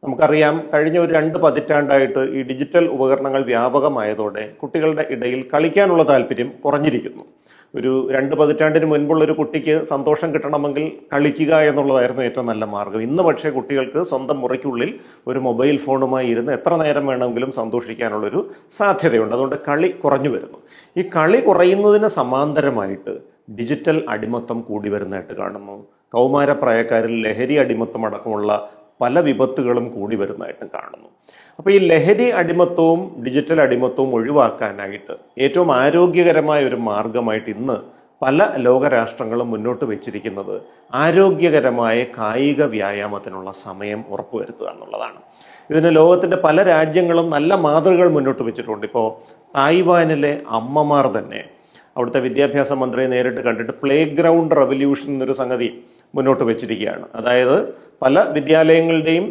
നമുക്കറിയാം, കഴിഞ്ഞ ഒരു 2 പതിറ്റാണ്ടായിട്ട് ഈ ഡിജിറ്റൽ ഉപകരണങ്ങൾ വ്യാപകമായതോടെ കുട്ടികളുടെ ഇടയിൽ കളിക്കാനുള്ള താല്പര്യം കുറഞ്ഞിരിക്കുന്നു. ഒരു 2 പതിറ്റാണ്ടിന് മുൻപുള്ള ഒരു കുട്ടിക്ക് സന്തോഷം കിട്ടണമെങ്കിൽ കളിക്കുക എന്നുള്ളതായിരുന്നു ഏറ്റവും നല്ല മാർഗം. ഇന്ന് പക്ഷേ കുട്ടികൾക്ക് സ്വന്തം മുറിക്കുള്ളിൽ ഒരു മൊബൈൽ ഫോണുമായി ഇരുന്ന് എത്ര നേരം വേണമെങ്കിലും സന്തോഷിക്കാനുള്ളൊരു സാധ്യതയുണ്ട്. അതുകൊണ്ട് കളി കുറഞ്ഞു വരുന്നു. ഈ കളി കുറയുന്നതിന് സമാന്തരമായിട്ട് ഡിജിറ്റൽ അടിമത്തം കൂടി വരുന്നതായിട്ട് കാണുന്നു. കൗമാരപ്രായക്കാരിൽ ലഹരി അടിമത്തം അടക്കമുള്ള പല വിപത്തുകളും കൂടി വരുന്നതായിട്ടും കാണുന്നു. അപ്പോൾ ഈ ലഹരി അടിമത്തവും ഡിജിറ്റൽ അടിമത്തവും ഒഴിവാക്കാനായിട്ട് ഏറ്റവും ആരോഗ്യകരമായ ഒരു മാർഗമായിട്ട് ഇന്ന് പല ലോകരാഷ്ട്രങ്ങളും മുന്നോട്ട് വെച്ചിരിക്കുന്നത് ആരോഗ്യകരമായ കായിക വ്യായാമത്തിനുള്ള സമയം ഉറപ്പുവരുത്തുക എന്നുള്ളതാണ്. ഇതിന് ലോകത്തിൻ്റെ പല രാജ്യങ്ങളും നല്ല മാതൃകകൾ മുന്നോട്ട് വെച്ചിട്ടുണ്ട്. ഇപ്പോൾ തായ്വാനിലെ അമ്മമാർ തന്നെ അവിടുത്തെ വിദ്യാഭ്യാസ മന്ത്രിയെ നേരിട്ട് കണ്ടിട്ട് പ്ലേ ഗ്രൗണ്ട് റെവല്യൂഷൻ എന്നൊരു സംഗതി മുന്നോട്ട് വെച്ചിരിക്കുകയാണ്. അതായത് പല വിദ്യാലയങ്ങളുടെയും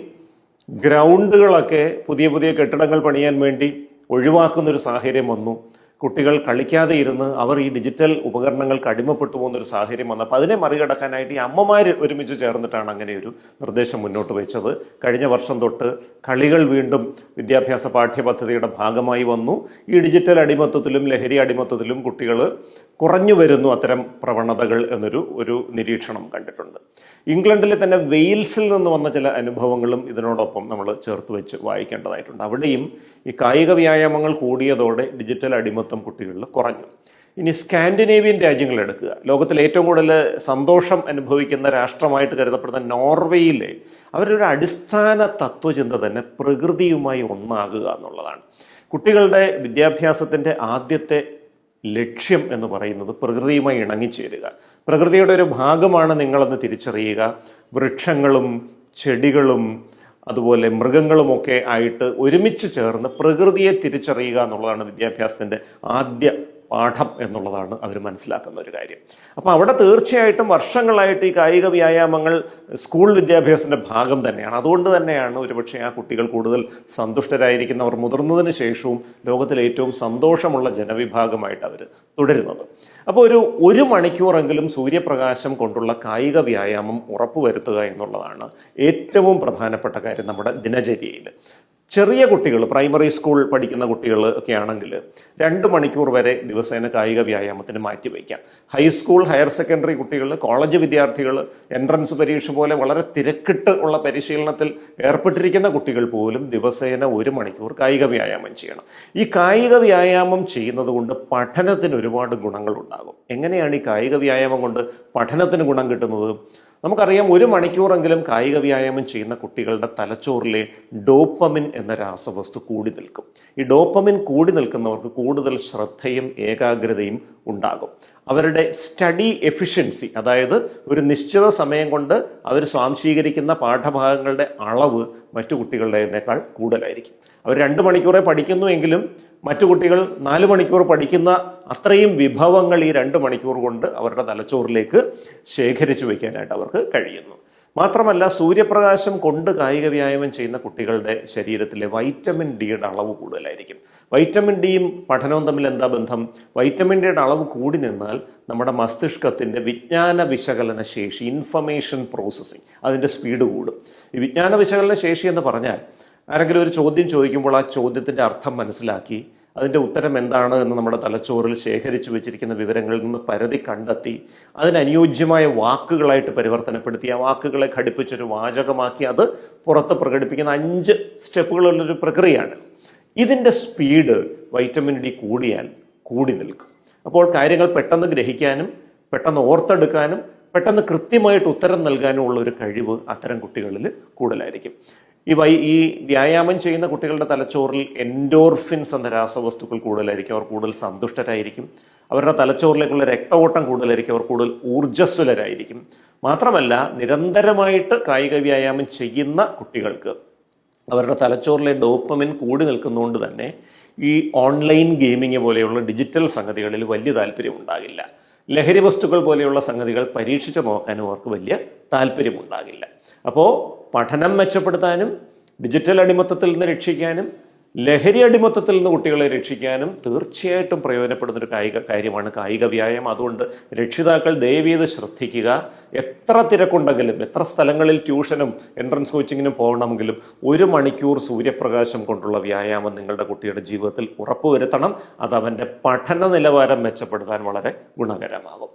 ഗ്രൗണ്ടുകളൊക്കെ പുതിയ പുതിയ കെട്ടിടങ്ങൾ പണിയാൻ വേണ്ടി ഒഴിവാക്കുന്നൊരു സാഹചര്യം വന്നു. കുട്ടികൾ കളിക്കാതെ ഇരുന്ന് അവർ ഈ ഡിജിറ്റൽ ഉപകരണങ്ങൾക്ക് അടിമപ്പെട്ടു പോകുന്നൊരു സാഹചര്യം വന്നപ്പോൾ അതിനെ മറികടക്കാനായിട്ട് ഈ അമ്മമാർ ഒരുമിച്ച് ചേർന്നിട്ടാണ് അങ്ങനെ ഒരു നിർദ്ദേശം മുന്നോട്ട് വെച്ചത്. കഴിഞ്ഞ വർഷം തൊട്ട് കളികൾ വീണ്ടും വിദ്യാഭ്യാസ പാഠ്യപദ്ധതിയുടെ ഭാഗമായി വന്നു. ഈ ഡിജിറ്റൽ അടിമത്തത്തിലും ലഹരി അടിമത്തത്തിലും കുട്ടികൾ കുറഞ്ഞു വരുന്നു അത്തരം പ്രവണതകൾ എന്നൊരു നിരീക്ഷണം കണ്ടിട്ടുണ്ട്. ഇംഗ്ലണ്ടിലെ തന്നെ വെയിൽസിൽ നിന്ന് വന്ന ചില അനുഭവങ്ങളും ഇതിനോടൊപ്പം നമ്മൾ ചേർത്ത് വെച്ച് വായിക്കേണ്ടതായിട്ടുണ്ട്. അവിടെയും ഈ കായിക വ്യായാമങ്ങൾ കൂടിയതോടെ ഡിജിറ്റൽ അടിമത്തം കുട്ടികളിൽ കുറഞ്ഞു. ഇനി സ്കാൻഡിനേവിയൻ രാജ്യങ്ങൾ എടുക്കുക. ലോകത്തിൽ ഏറ്റവും കൂടുതൽ സന്തോഷം അനുഭവിക്കുന്ന രാഷ്ട്രമായിട്ട് കരുതപ്പെടുന്ന നോർവേയിലെ അവരൊരു അടിസ്ഥാന തത്വചിന്ത തന്നെ പ്രകൃതിയുമായി ഒന്നാകുക എന്നുള്ളതാണ്. കുട്ടികളുടെ വിദ്യാഭ്യാസത്തിൻ്റെ ആദ്യത്തെ ലക്ഷ്യം എന്ന് പറയുന്നത് പ്രകൃതിയുമായി ഇണങ്ങിച്ചേരുക. പ്രകൃതിയുടെ ഒരു ഭാഗമാണ് നിങ്ങളെന്ന് തിരിച്ചറിയുക. വൃക്ഷങ്ങളും ചെടികളും അതുപോലെ മൃഗങ്ങളുമൊക്കെ ആയിട്ട് ഒരുമിച്ച് ചേർന്ന് പ്രകൃതിയെ തിരിച്ചറിയുക എന്നുള്ളതാണ് വിദ്യാഭ്യാസത്തിൻ്റെ ആദ്യ പാഠം എന്നുള്ളതാണ് അവർ മനസ്സിലാക്കുന്ന ഒരു കാര്യം. അപ്പോൾ അവിടെ തീർച്ചയായിട്ടും വർഷങ്ങളായിട്ട് ഈ കായിക വ്യായാമങ്ങൾ സ്കൂൾ വിദ്യാഭ്യാസത്തിൻ്റെ ഭാഗം തന്നെയാണ്. അതുകൊണ്ട് തന്നെയാണ് ഒരുപക്ഷെ ആ കുട്ടികൾ കൂടുതൽ സന്തുഷ്ടരായിരിക്കുന്നവർ മുതിർന്നതിന് ശേഷവും ലോകത്തിലെ ഏറ്റവും സന്തോഷമുള്ള ജനവിഭാഗമായിട്ട് അവർ തുടരുന്നത്. അപ്പോൾ ഒരു മണിക്കൂറെങ്കിലും സൂര്യപ്രകാശം കൊണ്ടുള്ള കായിക വ്യായാമം ഉറപ്പുവരുത്തുക എന്നുള്ളതാണ് ഏറ്റവും പ്രധാനപ്പെട്ട കാര്യം നമ്മുടെ ദിനചര്യയിൽ. ചെറിയ കുട്ടികൾ, പ്രൈമറി സ്കൂൾ പഠിക്കുന്ന കുട്ടികൾ ഒക്കെ ആണെങ്കിൽ 2 മണിക്കൂർ വരെ ദിവസേന കായിക വ്യായാമത്തിന് മാറ്റിവയ്ക്കാം. ഹൈസ്കൂൾ, ഹയർ സെക്കൻഡറി കുട്ടികൾ, കോളേജ് വിദ്യാർത്ഥികൾ, എൻട്രൻസ് പരീക്ഷ പോലെ വളരെ തിരക്കിട്ട് ഉള്ള പരിശീലനത്തിൽ ഏർപ്പെട്ടിരിക്കുന്ന കുട്ടികൾ പോലും ദിവസേന 1 മണിക്കൂർ കായിക വ്യായാമം ചെയ്യണം. ഈ കായിക വ്യായാമം ചെയ്യുന്നത് കൊണ്ട് പഠനത്തിന് ഒരുപാട് ഗുണങ്ങളുണ്ടാകും. എങ്ങനെയാണ് ഈ കായിക വ്യായാമം കൊണ്ട് പഠനത്തിന് ഗുണം കിട്ടുന്നത്? നമുക്കറിയാം, 1 മണിക്കൂറെങ്കിലും കായിക വ്യായാമം ചെയ്യുന്ന കുട്ടികളുടെ തലച്ചോറിലെ ഡോപ്പമിൻ എന്ന രാസവസ്തു കൂടി നിൽക്കും. ഈ ഡോപ്പമിൻ കൂടി നിൽക്കുന്നവർക്ക് കൂടുതൽ ശ്രദ്ധയും ഏകാഗ്രതയും ഉണ്ടാകും. അവരുടെ സ്റ്റഡി എഫിഷ്യൻസി, അതായത് ഒരു നിശ്ചിത സമയം കൊണ്ട് അവർ സ്വാംശീകരിക്കുന്ന പാഠഭാഗങ്ങളുടെ അളവ് മറ്റു കുട്ടികളുടേതിനേക്കാൾ കൂടുതലായിരിക്കും. അവർ 2 മണിക്കൂറേ പഠിക്കുന്നുവെങ്കിലും മറ്റു കുട്ടികൾ 4 മണിക്കൂർ പഠിക്കുന്ന അത്രയും വിഭവങ്ങൾ ഈ 2 മണിക്കൂർ കൊണ്ട് അവരുടെ തലച്ചോറിലേക്ക് ശേഖരിച്ചു വയ്ക്കാനായിട്ട് അവർക്ക് കഴിയുന്നു. മാത്രമല്ല, സൂര്യപ്രകാശം കൊണ്ട് കായിക വ്യായാമം ചെയ്യുന്ന കുട്ടികളുടെ ശരീരത്തിലെ വൈറ്റമിൻ ഡിയുടെ അളവ് കൂടുതലായിരിക്കും. വൈറ്റമിൻ ഡിയും പഠനവും തമ്മിൽ എന്താ ബന്ധം? വൈറ്റമിൻ ഡിയുടെ അളവ് കൂടി നിന്നാൽ നമ്മുടെ മസ്തിഷ്കത്തിൻ്റെ വിജ്ഞാന വിശകലന ശേഷി, ഇൻഫർമേഷൻ പ്രോസസ്സിങ്, അതിൻ്റെ സ്പീഡ് കൂടും. ഈ വിജ്ഞാന വിശകലന ശേഷി എന്ന് പറഞ്ഞാൽ ആരെങ്കിലും ഒരു ചോദ്യം ചോദിക്കുമ്പോൾ ആ ചോദ്യത്തിൻ്റെ അർത്ഥം മനസ്സിലാക്കി അതിൻ്റെ ഉത്തരം എന്താണ് എന്ന് നമ്മുടെ തലച്ചോറിൽ ശേഖരിച്ചു വെച്ചിരിക്കുന്ന വിവരങ്ങളിൽ നിന്ന് പരതി കണ്ടെത്തി അതിനനുയോജ്യമായ വാക്കുകളായിട്ട് പരിവർത്തനപ്പെടുത്തി ആ വാക്കുകളെ ഘടിപ്പിച്ചൊരു വാചകമാക്കി അത് പുറത്ത് പ്രകടിപ്പിക്കുന്ന 5 സ്റ്റെപ്പുകളുള്ളൊരു പ്രക്രിയയാണ്. ഇതിൻ്റെ സ്പീഡ് വൈറ്റമിൻ ഡി കൂടിയാൽ കൂടി നിൽക്കും. അപ്പോൾ കാര്യങ്ങൾ പെട്ടെന്ന് ഗ്രഹിക്കാനും പെട്ടെന്ന് ഓർത്തെടുക്കാനും പെട്ടെന്ന് കൃത്യമായിട്ട് ഉത്തരം നൽകാനും ഉള്ള ഒരു കഴിവ് അത്തരം കുട്ടികളിൽ കൂടുതലായിരിക്കും. ഈ വ്യായാമം ചെയ്യുന്ന കുട്ടികളുടെ തലച്ചോറിൽ എൻഡോർഫിൻസ് എന്ന രാസവസ്തുക്കൾ കൂടുതലായിരിക്കും. അവർ കൂടുതൽ സന്തുഷ്ടരായിരിക്കും. അവരുടെ തലച്ചോറിലേക്കുള്ള രക്തഓട്ടം കൂടുതലായിരിക്കും. അവർ കൂടുതൽ ഊർജ്ജസ്വലരായിരിക്കും. മാത്രമല്ല, നിരന്തരമായിട്ട് കായിക വ്യായാമം ചെയ്യുന്ന കുട്ടികൾക്ക് അവരുടെ തലച്ചോറിലെ ഡോപ്പമിൻ കൂടി നിൽക്കുന്നതുകൊണ്ട് തന്നെ ഈ ഓൺലൈൻ ഗെയിമിങ് പോലെയുള്ള ഡിജിറ്റൽ സംഗതികളിൽ വലിയ താല്പര്യം ഉണ്ടാകില്ല. ലഹരി വസ്തുക്കൾ പോലെയുള്ള സംഗതികൾ പരീക്ഷിച്ച് നോക്കാനും അവർക്ക് വലിയ താല്പര്യമുണ്ടാകില്ല. അപ്പോൾ പഠനം മെച്ചപ്പെടുത്താനും ഡിജിറ്റൽ അടിമത്തത്തിൽ നിന്ന് രക്ഷിക്കാനും ലഹരി അടിമത്തത്തിൽ നിന്ന് കുട്ടികളെ രക്ഷിക്കാനും തീർച്ചയായിട്ടും പ്രയോജനപ്പെടുന്ന ഒരു കാര്യമാണ് കായിക വ്യായാമം. അതുകൊണ്ട് രക്ഷിതാക്കൾ ദയവീത് ശ്രദ്ധിക്കുക. എത്ര തിരക്കുണ്ടെങ്കിലും, എത്ര സ്ഥലങ്ങളിൽ ട്യൂഷനും എൻട്രൻസ് കോച്ചിങ്ങിനും പോകണമെങ്കിലും 1 മണിക്കൂർ സൂര്യപ്രകാശം കൊണ്ടുള്ള വ്യായാമം നിങ്ങളുടെ കുട്ടിയുടെ ജീവിതത്തിൽ ഉറപ്പുവരുത്തണം. അത് അവൻ്റെ പഠന നിലവാരം മെച്ചപ്പെടുത്താൻ വളരെ ഗുണകരമാകും.